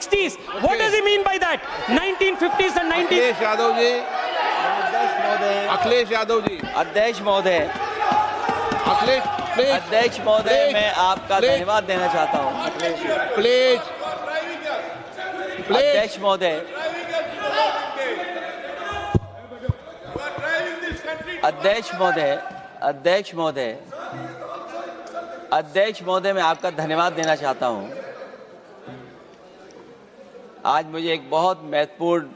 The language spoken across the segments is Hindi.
1960s. What does he mean by that? 1950s and 19... Akhilesh Yadav ji, Akhilesh Yadav ji, अध्यक्ष महोदय, अखिलेश प्लीज, अध्यक्ष महोदय, मैं आपका धन्यवाद देना चाहता हूँ। प्लीज, प्लीज, अध्यक्ष महोदय, अध्यक्ष महोदय, अध्यक्ष महोदय, अध्यक्ष महोदय, मैं आपका धन्यवाद देना चाहता हूँ। आज मुझे एक बहुत महत्वपूर्ण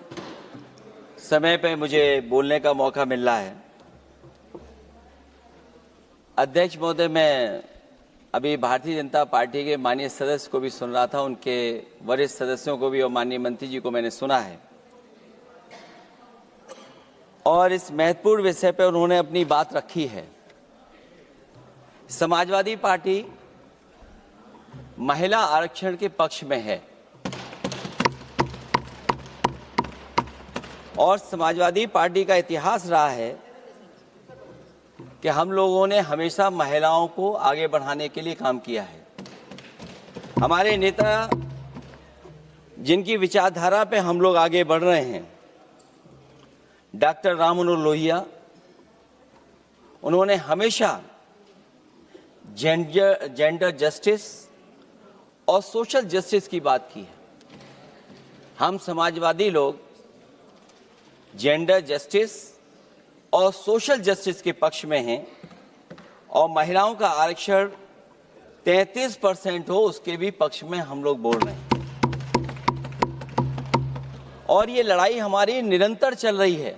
समय पे मुझे बोलने का मौका मिल रहा है। अध्यक्ष महोदय, मैं अभी भारतीय जनता पार्टी के माननीय सदस्य को भी सुन रहा था, उनके वरिष्ठ सदस्यों को भी और माननीय मंत्री जी को मैंने सुना है, और इस महत्वपूर्ण विषय पर उन्होंने अपनी बात रखी है। समाजवादी पार्टी महिला आरक्षण के पक्ष में है और समाजवादी पार्टी का इतिहास रहा है कि हम लोगों ने हमेशा महिलाओं को आगे बढ़ाने के लिए काम किया है। हमारे नेता जिनकी विचारधारा पे हम लोग आगे बढ़ रहे हैं, डॉक्टर राम मनोहर लोहिया, उन्होंने हमेशा जेंडर जस्टिस और सोशल जस्टिस की बात की है। हम समाजवादी लोग जेंडर जस्टिस और सोशल जस्टिस के पक्ष में हैं और महिलाओं का आरक्षण 33% हो उसके भी पक्ष में हम लोग बोल रहे हैं। और ये लड़ाई हमारी निरंतर चल रही है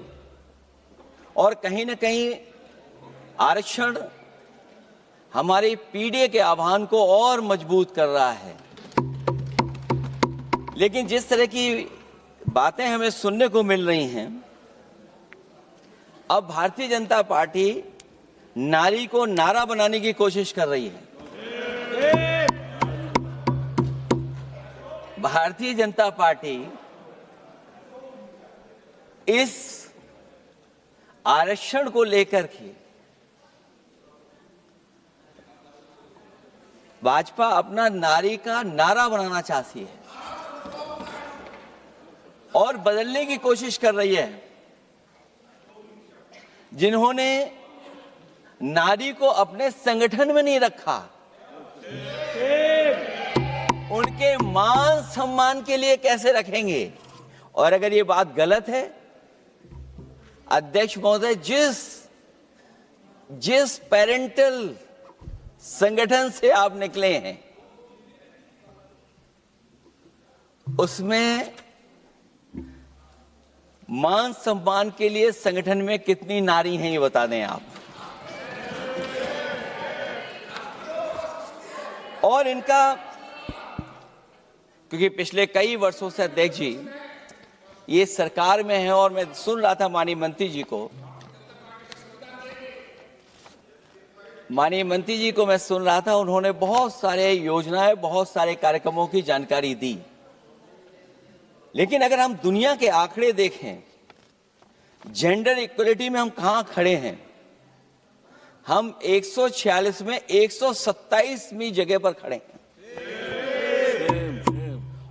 और कहीं न कहीं आरक्षण हमारी पीढ़ी के आह्वान को और मजबूत कर रहा है। लेकिन जिस तरह की बातें हमें सुनने को मिल रही हैं, अब भारतीय जनता पार्टी नारी को नारा बनाने की कोशिश कर रही है। भारतीय जनता पार्टी इस आरक्षण को लेकर के भाजपा अपना नारी का नारा बनाना चाहती है और बदलने की कोशिश कर रही है। जिन्होंने नारी को अपने संगठन में नहीं रखा, उनके मान सम्मान के लिए कैसे रखेंगे? और अगर ये बात गलत है, अध्यक्ष महोदय, जिस पेरेंटल संगठन से आप निकले हैं उसमें मान सम्मान के लिए संगठन में कितनी नारी हैं ये बता दें आप। और इनका, क्योंकि पिछले कई वर्षों से अध्यक्ष जी ये सरकार में है और मैं सुन रहा था माननीय मंत्री जी को मैं सुन रहा था, उन्होंने बहुत सारे योजनाएं, बहुत सारे कार्यक्रमों की जानकारी दी। लेकिन अगर हम दुनिया के आंकड़े देखें, जेंडर इक्वलिटी में हम कहां खड़े हैं? हम 146 में 127वीं जगह पर खड़े हैं।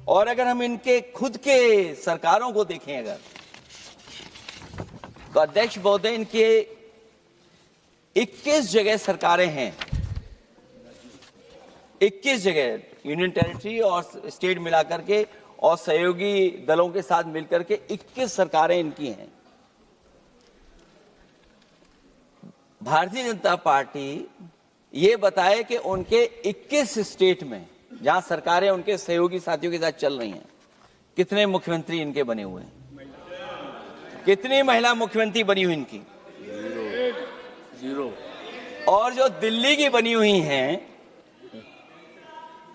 और अगर हम इनके खुद के सरकारों को देखें अगर, तो अध्यक्ष महोदय, इनके 21 जगह सरकारें हैं। 21 जगह यूनियन टेरिटरी और स्टेट मिलाकर के और सहयोगी दलों के साथ मिलकर के 21 सरकारें इनकी हैं। भारतीय जनता पार्टी ये बताए कि उनके 21 स्टेट में जहां सरकारें उनके सहयोगी साथियों के साथ चल रही हैं, कितने मुख्यमंत्री इनके बने हुए हैं? कितनी महिला मुख्यमंत्री बनी हुई इनकी? जीरो। और जो दिल्ली की बनी हुई हैं,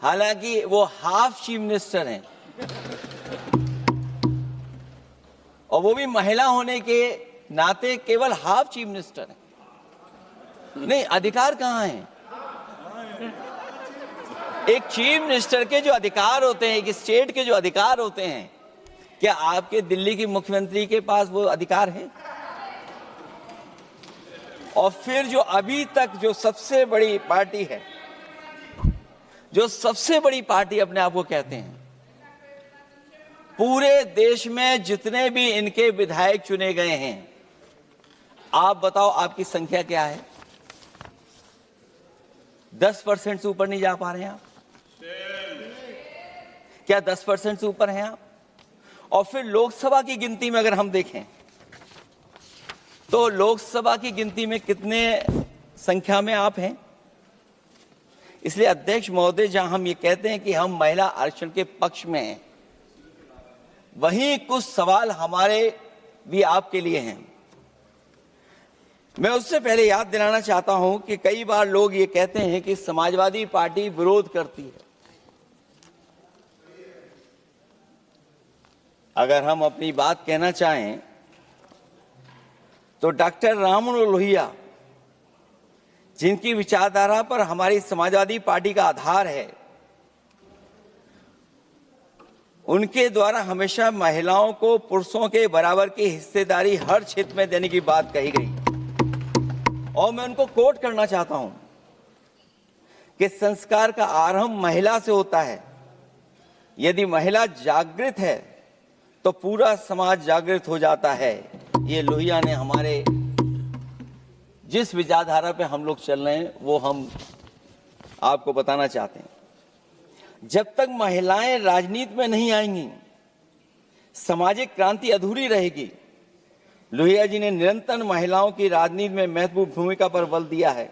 हालांकि वो हाफ चीफ मिनिस्टर हैं और वो भी महिला होने के नाते केवल हाफ चीफ मिनिस्टर हैं। नहीं, अधिकार कहां हैं? एक चीफ मिनिस्टर के जो अधिकार होते हैं, एक स्टेट के जो अधिकार होते हैं, क्या आपके दिल्ली की मुख्यमंत्री के पास वो अधिकार है? और फिर जो अभी तक जो सबसे बड़ी पार्टी है, जो सबसे बड़ी पार्टी अपने आप को कहते हैं, पूरे देश में जितने भी इनके विधायक चुने गए हैं, आप बताओ आपकी संख्या क्या है? 10% से ऊपर नहीं जा पा रहे हैं आप? क्या 10% से ऊपर हैं आप? और फिर लोकसभा की गिनती में अगर हम देखें तो लोकसभा की गिनती में कितने संख्या में आप हैं? इसलिए अध्यक्ष महोदय, जहां हम ये कहते हैं कि हम महिला आरक्षण के पक्ष में हैं, वहीं कुछ सवाल हमारे भी आपके लिए हैं। मैं उससे पहले याद दिलाना चाहता हूं कि कई बार लोग ये कहते हैं कि समाजवादी पार्टी विरोध करती है। अगर हम अपनी बात कहना चाहें तो डॉक्टर राममनोहर लोहिया, जिनकी विचारधारा पर हमारी समाजवादी पार्टी का आधार है, उनके द्वारा हमेशा महिलाओं को पुरुषों के बराबर की हिस्सेदारी हर क्षेत्र में देने की बात कही गई। और मैं उनको कोट करना चाहता हूं कि संस्कार का आरंभ महिला से होता है। यदि महिला जागृत है तो पूरा समाज जागृत हो जाता है। ये लोहिया ने हमारे जिस विचारधारा पे हम लोग चल रहे हैं वो हम आपको बताना चाहते हैं। जब तक महिलाएं राजनीति में नहीं आएंगी, सामाजिक क्रांति अधूरी रहेगी। लोहिया जी ने निरंतर महिलाओं की राजनीति में महत्वपूर्ण भूमिका पर बल दिया है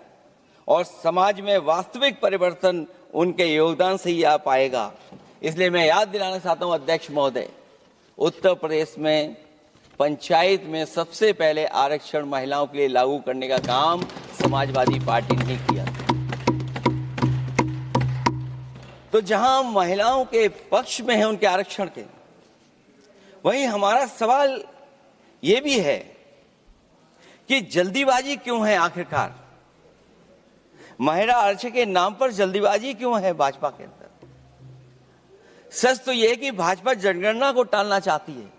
और समाज में वास्तविक परिवर्तन उनके योगदान से ही आ पाएगा। इसलिए मैं याद दिलाना चाहता हूं अध्यक्ष महोदय, उत्तर प्रदेश में पंचायत में सबसे पहले आरक्षण महिलाओं के लिए लागू करने का काम समाजवादी पार्टी ने किया। तो जहां महिलाओं के पक्ष में है उनके आरक्षण के, वहीं हमारा सवाल यह भी है कि जल्दीबाजी क्यों है? आखिरकार महिला आरक्षण के नाम पर जल्दीबाजी क्यों है भाजपा के अंदर? सच तो यह है कि भाजपा जनगणना को टालना चाहती है,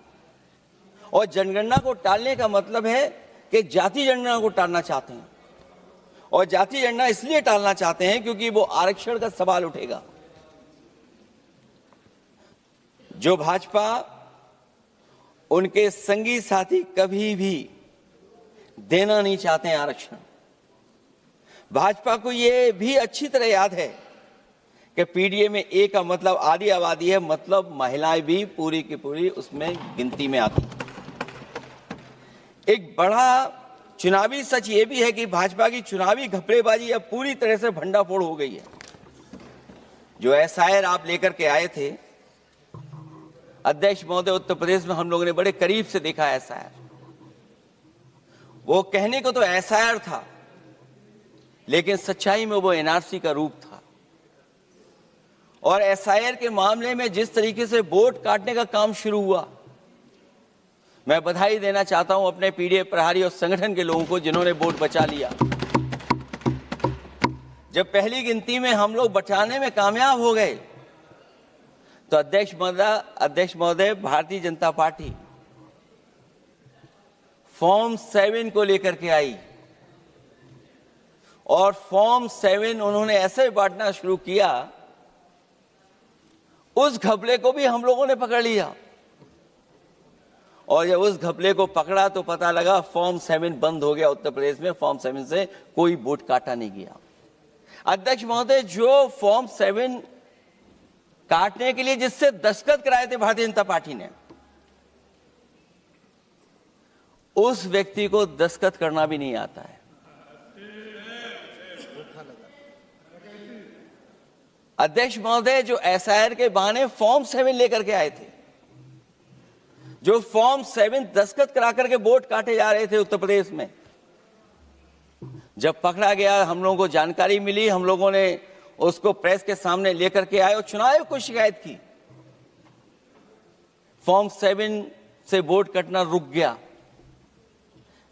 और जनगणना को टालने का मतलब है कि जाति जनगणना को टालना चाहते हैं। और जाति जनगणना इसलिए टालना चाहते हैं क्योंकि वो आरक्षण का सवाल उठेगा। जो भाजपा, उनके संगी साथी कभी भी देना नहीं चाहते हैं आरक्षण। भाजपा को यह भी अच्छी तरह याद है कि पीडीए में ए का मतलब आधी आबादी है, मतलब महिलाएं भी पूरी की पूरी उसमें गिनती में आती। एक बड़ा चुनावी सच ये भी है कि भाजपा की चुनावी घपलेबाजी अब पूरी तरह से भंडाफोड़ हो गई है। जो एसआईआर आप लेकर के आए थे अध्यक्ष महोदय, उत्तर प्रदेश में हम लोगों ने बड़े करीब से देखा एसआईआर। वो कहने को तो एसआईआर था, लेकिन सच्चाई में वो एनआरसी का रूप था। और एसआईआर के मामले में जिस तरीके से वोट काटने का काम शुरू हुआ, मैं बधाई देना चाहता हूं अपने पीडीए प्रहारी और संगठन के लोगों को जिन्होंने वोट बचा लिया। जब पहली गिनती में हम लोग बचाने में कामयाब हो गए तो अध्यक्ष महोदय, भारतीय जनता पार्टी फॉर्म 7 को लेकर के आई और फॉर्म 7 उन्होंने ऐसे बांटना शुरू किया, उस घपले को भी हम लोगों ने पकड़ लिया। और जब उस घपले को पकड़ा तो पता लगा फॉर्म 7 बंद हो गया उत्तर प्रदेश में। फॉर्म 7 से कोई वोट काटा नहीं गया। अध्यक्ष महोदय, जो फॉर्म 7 काटने के लिए जिससे दस्तखत कराए थे भारतीय जनता पार्टी ने, उस व्यक्ति को दस्तखत करना भी नहीं आता है। अध्यक्ष महोदय, जो एसआईआर के बहाने फॉर्म 7 लेकर के आए थे, जो फॉर्म 7 दस्तखत करा करके वोट काटे जा रहे थे उत्तर प्रदेश में, जब पकड़ा गया, हम लोगों को जानकारी मिली, हम लोगों ने उसको प्रेस के सामने लेकर के आए और चुनाव आयोग को शिकायत की। फॉर्म 7 से वोट कटना रुक गया,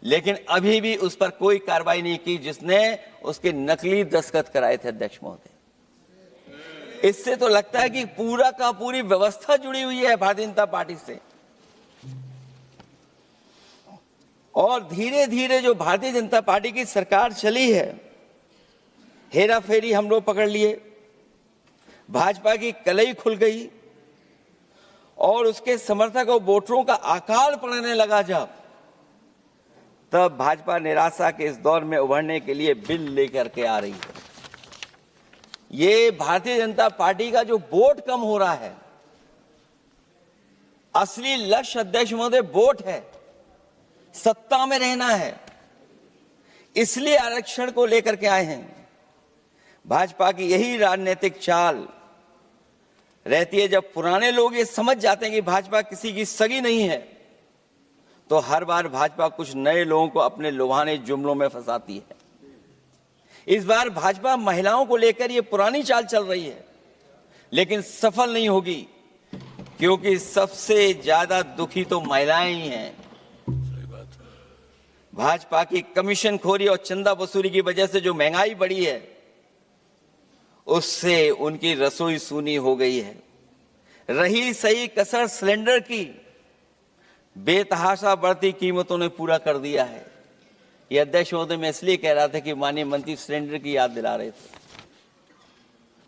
लेकिन अभी भी उस पर कोई कार्रवाई नहीं की जिसने उसके नकली दस्तखत कराए थे। अध्यक्ष महोदय, इससे तो लगता है कि पूरा का पूरी व्यवस्था जुड़ी हुई है भारतीय जनता पार्टी से। और धीरे धीरे जो भारतीय जनता पार्टी की सरकार चली है, हेरा फेरी हम लोग पकड़ लिए, भाजपा की कलई खुल गई और उसके समर्थक और वोटरों का आकार पड़ने लगा तब भाजपा निराशा के इस दौर में उभरने के लिए बिल लेकर के आ रही है। ये भारतीय जनता पार्टी का जो वोट कम हो रहा है, असली लक्ष्य अध्यक्ष महोदय वोट है, सत्ता में रहना है, इसलिए आरक्षण को लेकर के आए हैं। भाजपा की यही राजनीतिक चाल रहती है। जब पुराने लोग ये समझ जाते हैं कि भाजपा किसी की सगी नहीं है, तो हर बार भाजपा कुछ नए लोगों को अपने लुभाने जुमलों में फंसाती है। इस बार भाजपा महिलाओं को लेकर ये पुरानी चाल चल रही है, लेकिन सफल नहीं होगी, क्योंकि सबसे ज्यादा दुखी तो महिलाएं ही हैं। भाजपा की कमीशन खोरी और चंदा वसूली की वजह से जो महंगाई बढ़ी है, उससे उनकी रसोई सूनी हो गई है। रही सही कसर सिलेंडर की, बेतहाशा बढ़ती कीमतों ने पूरा कर दिया है। ये अध्यक्ष महोदय मैं इसलिए कह रहा था कि माननीय मंत्री सिलेंडर की याद दिला रहे थे।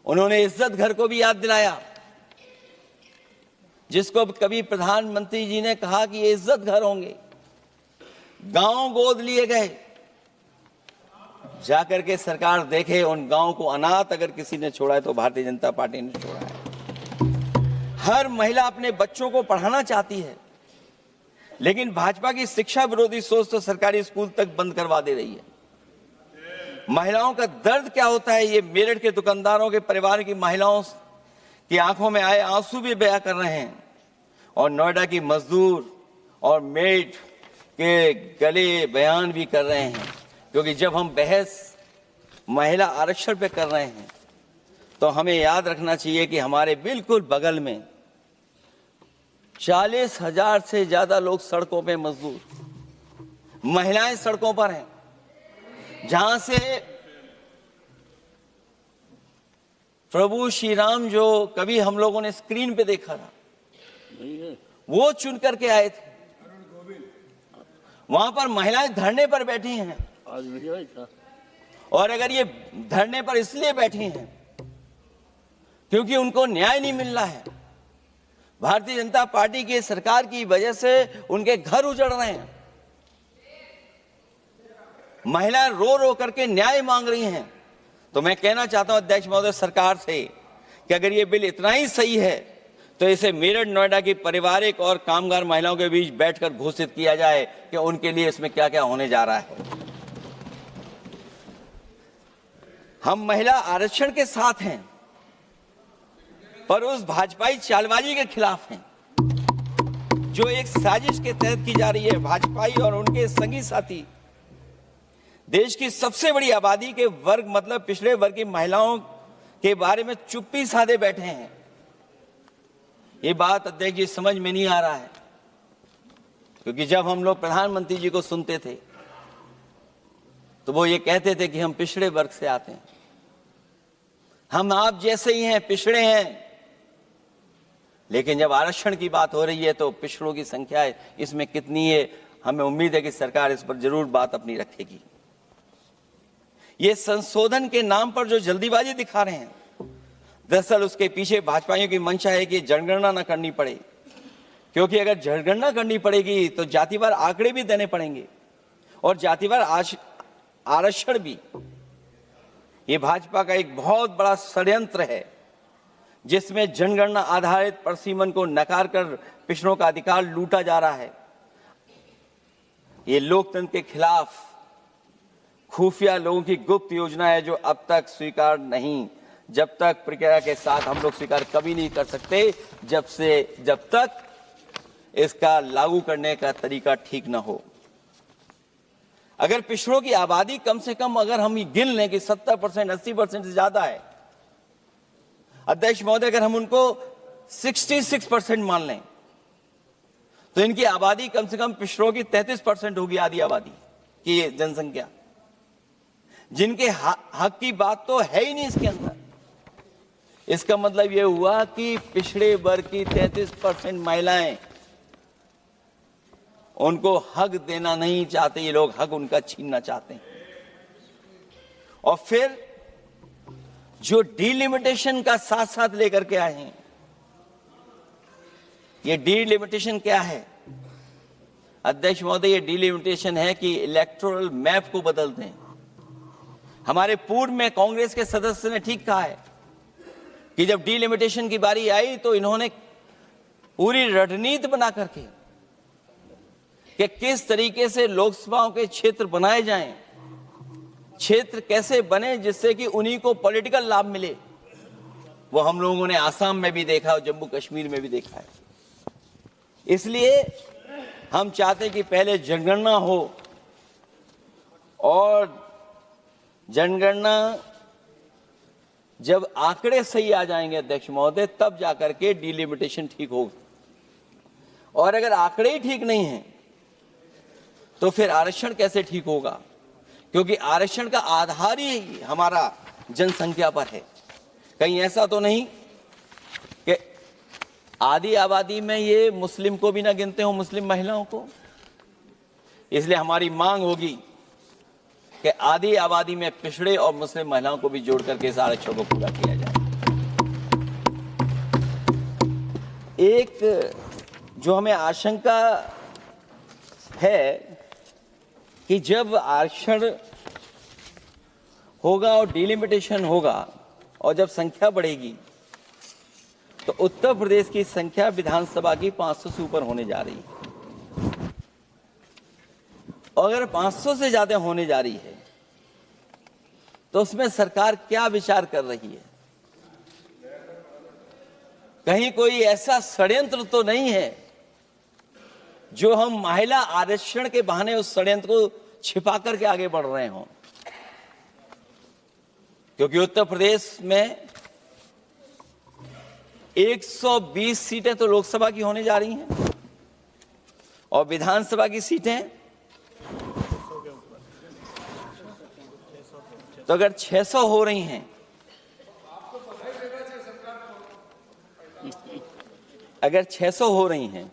उन्होंने इज्जत घर को भी याद दिलाया, जिसको कभी प्रधानमंत्री जी ने कहा कि ये इज्जत घर होंगे। गांव गोद लिए गए, जाकर के सरकार देखे उन गांव को अनाथ अगर किसी ने छोड़ा है तो भारतीय जनता पार्टी ने छोड़ा है। हर महिला अपने बच्चों को पढ़ाना चाहती है, लेकिन भाजपा की शिक्षा विरोधी सोच तो सरकारी स्कूल तक बंद करवा दे रही है। महिलाओं का दर्द क्या होता है, ये मेरठ के दुकानदारों के परिवार की महिलाओं की आंखों में आए आंसू भी बयां कर रहे हैं, और नोएडा की मजदूर और मेड के गले बयान भी कर रहे हैं। क्योंकि जब हम बहस महिला आरक्षण पे कर रहे हैं, तो हमें याद रखना चाहिए कि हमारे बिल्कुल बगल में 40,000 से ज्यादा लोग सड़कों पे मजदूर, महिलाएं सड़कों पर हैं, जहां से प्रभु श्री राम जो कभी हम लोगों ने स्क्रीन पे देखा था, वो चुन करके आए थे। वहां पर महिलाएं धरने पर बैठी हैं, और अगर ये धरने पर इसलिए बैठी हैं क्योंकि उनको न्याय नहीं मिल रहा है, भारतीय जनता पार्टी की सरकार की वजह से उनके घर उजड़ रहे हैं, महिलाएं रो रो करके न्याय मांग रही हैं, तो मैं कहना चाहता हूं अध्यक्ष महोदय सरकार से कि अगर ये बिल इतना ही सही है तो इसे मेरठ नोएडा की पारिवारिक और कामगार महिलाओं के बीच बैठकर घोषित किया जाए कि उनके लिए इसमें क्या क्या होने जा रहा है। हम महिला आरक्षण के साथ हैं, पर उस भाजपाई चालबाजी के खिलाफ हैं जो एक साजिश के तहत की जा रही है। भाजपाई और उनके संगी साथी देश की सबसे बड़ी आबादी के वर्ग मतलब पिछड़े वर्ग की महिलाओं के बारे में चुप्पी साधे बैठे हैं। ये बात अध्यक्ष जी समझ में नहीं आ रहा है, क्योंकि जब हम लोग प्रधानमंत्री जी को सुनते थे तो वो ये कहते थे कि हम पिछड़े वर्ग से आते हैं, हम आप जैसे ही हैं, पिछड़े हैं। लेकिन जब आरक्षण की बात हो रही है तो पिछड़ों की संख्या इसमें कितनी है, हमें उम्मीद है कि सरकार इस पर जरूर बात अपनी रखेगी। ये संशोधन के नाम पर जो जल्दीबाजी दिखा रहे हैं, दरअसल उसके पीछे भाजपाइयों की मंशा है कि जनगणना न करनी पड़े, क्योंकि अगर जनगणना करनी पड़ेगी तो जातिवार आंकड़े भी देने पड़ेंगे और जातिवार आरक्षण भी। ये भाजपा का एक बहुत बड़ा षड्यंत्र है, जिसमें जनगणना आधारित परसीमन को नकार कर पिछड़ों का अधिकार लूटा जा रहा है। ये लोकतंत्र के खिलाफ खुफिया लोगों की गुप्त योजना है, जो अब तक स्वीकार नहीं, जब तक प्रक्रिया के साथ हम लोग स्वीकार कभी नहीं कर सकते, जब तक इसका लागू करने का तरीका ठीक ना हो। अगर पिछड़ों की आबादी कम से कम अगर हम गिन लें कि 70%, 80% से ज्यादा है, अध्यक्ष महोदय अगर हम उनको 66% मान लें, तो इनकी आबादी कम से कम पिछड़ों की 33% होगी, आधी आबादी की जनसंख्या, जिनके हक की बात तो है ही नहीं इसके अंदर। इसका मतलब यह हुआ कि पिछड़े वर्ग की 33% महिलाएं, उनको हक देना नहीं चाहते ये लोग, हक उनका छीनना चाहते हैं। और फिर जो डिलिमिटेशन का साथ साथ लेकर के आए हैं ये डिलिमिटेशन क्या है अध्यक्ष महोदय? ये डिलिमिटेशन है कि इलेक्टोरल मैप को बदल दें। हमारे पूर्व में कांग्रेस के सदस्य ने ठीक कहा है कि जब डिलिमिटेशन की बारी आई तो इन्होंने पूरी रणनीति बना करके कि किस तरीके से लोकसभाओं के क्षेत्र बनाए जाएं, क्षेत्र कैसे बने जिससे कि उन्हीं को पॉलिटिकल लाभ मिले, वो हम लोगों ने आसाम में भी देखा और जम्मू कश्मीर में भी देखा है। इसलिए हम चाहते हैं कि पहले जनगणना हो और जनगणना जब आंकड़े सही आ जाएंगे अध्यक्ष महोदय, तब जाकर के डिलिमिटेशन ठीक होगा। और अगर आंकड़े ही ठीक नहीं हैं तो फिर आरक्षण कैसे ठीक होगा? क्योंकि आरक्षण का आधार ही हमारा जनसंख्या पर है। कहीं ऐसा तो नहीं कि आधी आबादी में ये मुस्लिम को भी ना गिनते हो, मुस्लिम महिलाओं को। इसलिए हमारी मांग होगी कि आधी आबादी में पिछड़े और मुस्लिम महिलाओं को भी जोड़ करके इस आरक्षण को पूरा किया जाए। एक जो हमें आशंका है कि जब आरक्षण होगा और डिलिमिटेशन होगा और जब संख्या बढ़ेगी तो उत्तर प्रदेश की संख्या विधानसभा की 500 से ऊपर होने जा रही है। और अगर 500 से ज्यादा होने जा रही है तो उसमें सरकार क्या विचार कर रही है? कहीं कोई ऐसा षड्यंत्र तो नहीं है जो हम महिला आरक्षण के बहाने उस षड्यंत्र को छिपा करके आगे बढ़ रहे हों? क्योंकि उत्तर प्रदेश में 120 सीटें तो लोकसभा की होने जा रही हैं और विधानसभा की सीटें तो अगर 600 हो रही हैं, अगर 600 हो रही हैं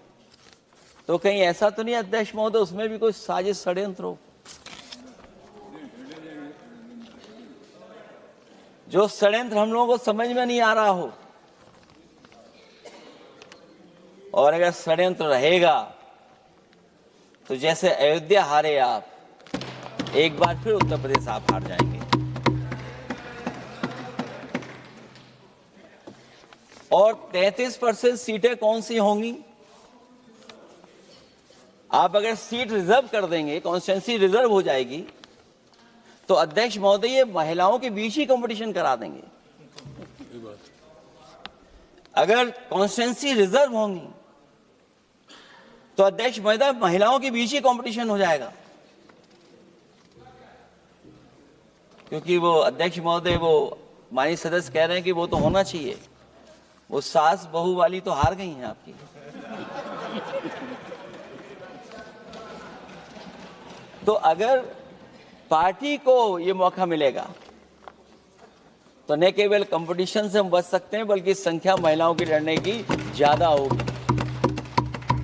तो कहीं ऐसा तो नहीं अध्यक्ष महोदय उसमें भी कोई साजिश षड्यंत्र हो? जो षड्यंत्र हम लोगों को समझ में नहीं आ रहा हो। और अगर षड्यंत्र रहेगा तो जैसे अयोध्या हारे आप, एक बार फिर उत्तर प्रदेश आप हार जाएंगे। और 33% सीटें कौन सी होंगी? आप अगर सीट रिजर्व कर देंगे, कॉन्स्टिट्यूंसी रिजर्व हो जाएगी, तो अध्यक्ष महोदय ये महिलाओं के बीच ही कंपटीशन करा देंगे। अगर कॉन्स्टिट्यूंसी रिजर्व होंगी तो अध्यक्ष महोदय महिलाओं के बीच ही कंपटीशन हो जाएगा। क्योंकि वो अध्यक्ष महोदय वो माननीय सदस्य कह रहे हैं कि वो तो होना चाहिए, वो सास बहू वाली तो हार गई हैं आपकी। तो अगर पार्टी को ये मौका मिलेगा तो न केवल कंपटीशन से हम बच सकते हैं बल्कि संख्या महिलाओं की लड़ने की ज्यादा होगी।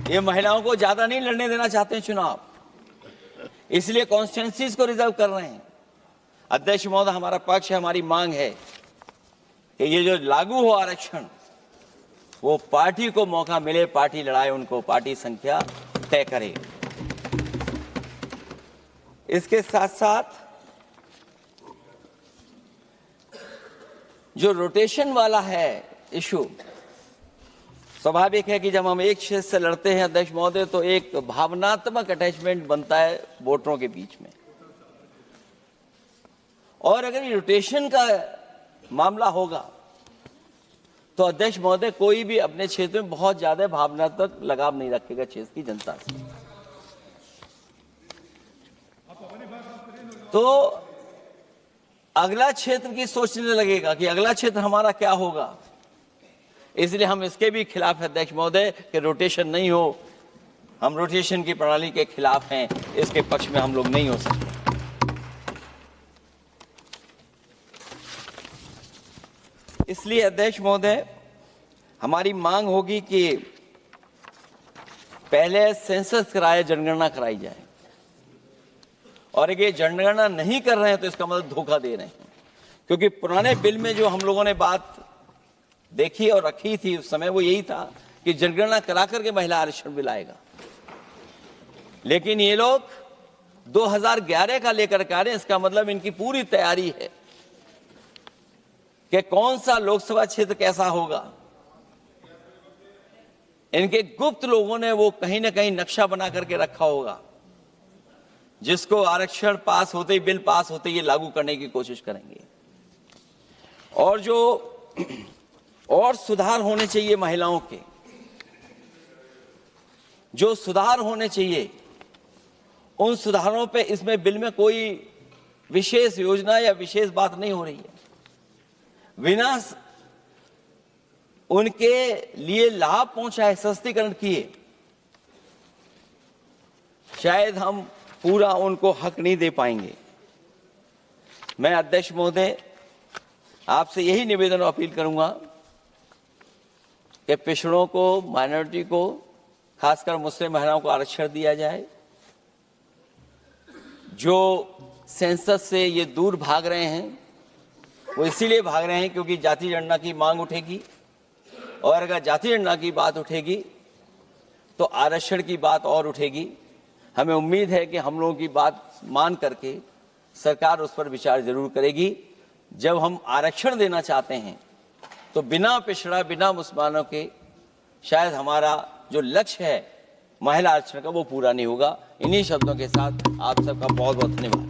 ये महिलाओं को ज्यादा नहीं लड़ने देना चाहते हैं चुनाव, इसलिए कॉन्स्टिट्यूंसीज को रिजर्व कर रहे हैं। अध्यक्ष महोदय हमारा पक्ष है, हमारी मांग है कि ये जो लागू हो आरक्षण वो पार्टी को मौका मिले, पार्टी लड़ाए उनको, पार्टी संख्या तय करे। इसके साथ साथ जो रोटेशन वाला है इशू, स्वाभाविक है कि जब हम एक क्षेत्र से लड़ते हैं अध्यक्ष महोदय तो एक भावनात्मक अटैचमेंट बनता है वोटरों के बीच में। और अगर ये रोटेशन का मामला होगा तो अध्यक्ष महोदय कोई भी अपने क्षेत्र में बहुत ज्यादा भावनात्मक लगाव नहीं रखेगा क्षेत्र की जनता से। तो अगला क्षेत्र की सोचने लगेगा कि अगला क्षेत्र हमारा क्या होगा। इसलिए हम इसके भी खिलाफ हैं अध्यक्ष महोदय कि रोटेशन नहीं हो। हम रोटेशन की प्रणाली के खिलाफ हैं, इसके पक्ष में हम लोग नहीं हो सकते। इसलिए अध्यक्ष महोदय हमारी मांग होगी कि पहले सेंसस कराए, जनगणना कराई जाए। और अगर जनगणना नहीं कर रहे हैं तो इसका मतलब धोखा दे रहे हैं। क्योंकि पुराने बिल में जो हम लोगों ने बात देखी और रखी थी उस समय वो यही था कि कि जनगणना करा करके महिला आरक्षण भी लाएगा, लेकिन ये लोग 2011 का लेकर के आ रहे हैं। इसका मतलब इनकी पूरी तैयारी है कि कौन सा लोकसभा क्षेत्र कैसा होगा। इनके गुप्त लोगों ने वो कहीं ना कहीं नक्शा बना करके रखा होगा, जिसको आरक्षण पास होते ही, बिल पास होते ही ये लागू करने की कोशिश करेंगे। और जो और सुधार होने चाहिए महिलाओं के, जो सुधार होने चाहिए, उन सुधारों पे इसमें बिल में कोई विशेष योजना या विशेष बात नहीं हो रही है। बिना उनके लिए लाभ पहुंचाए, सस्तीकरण किए, शायद हम पूरा उनको हक नहीं दे पाएंगे। मैं अध्यक्ष महोदय आपसे यही निवेदन और अपील करूंगा कि पिछड़ों को, माइनॉरिटी को, खासकर मुस्लिम महिलाओं को आरक्षण दिया जाए। जो सेंसस से ये दूर भाग रहे हैं, वो इसीलिए भाग रहे हैं क्योंकि जाति जनगणना की मांग उठेगी, और अगर जाति जनगणना की बात उठेगी तो आरक्षण की बात और उठेगी। हमें उम्मीद है कि हम लोगों की बात मान करके सरकार उस पर विचार जरूर करेगी। जब हम आरक्षण देना चाहते हैं तो बिना पिछड़ा, बिना मुसलमानों के शायद हमारा जो लक्ष्य है महिला आरक्षण का, वो पूरा नहीं होगा। इन्हीं शब्दों के साथ आप सबका बहुत बहुत धन्यवाद।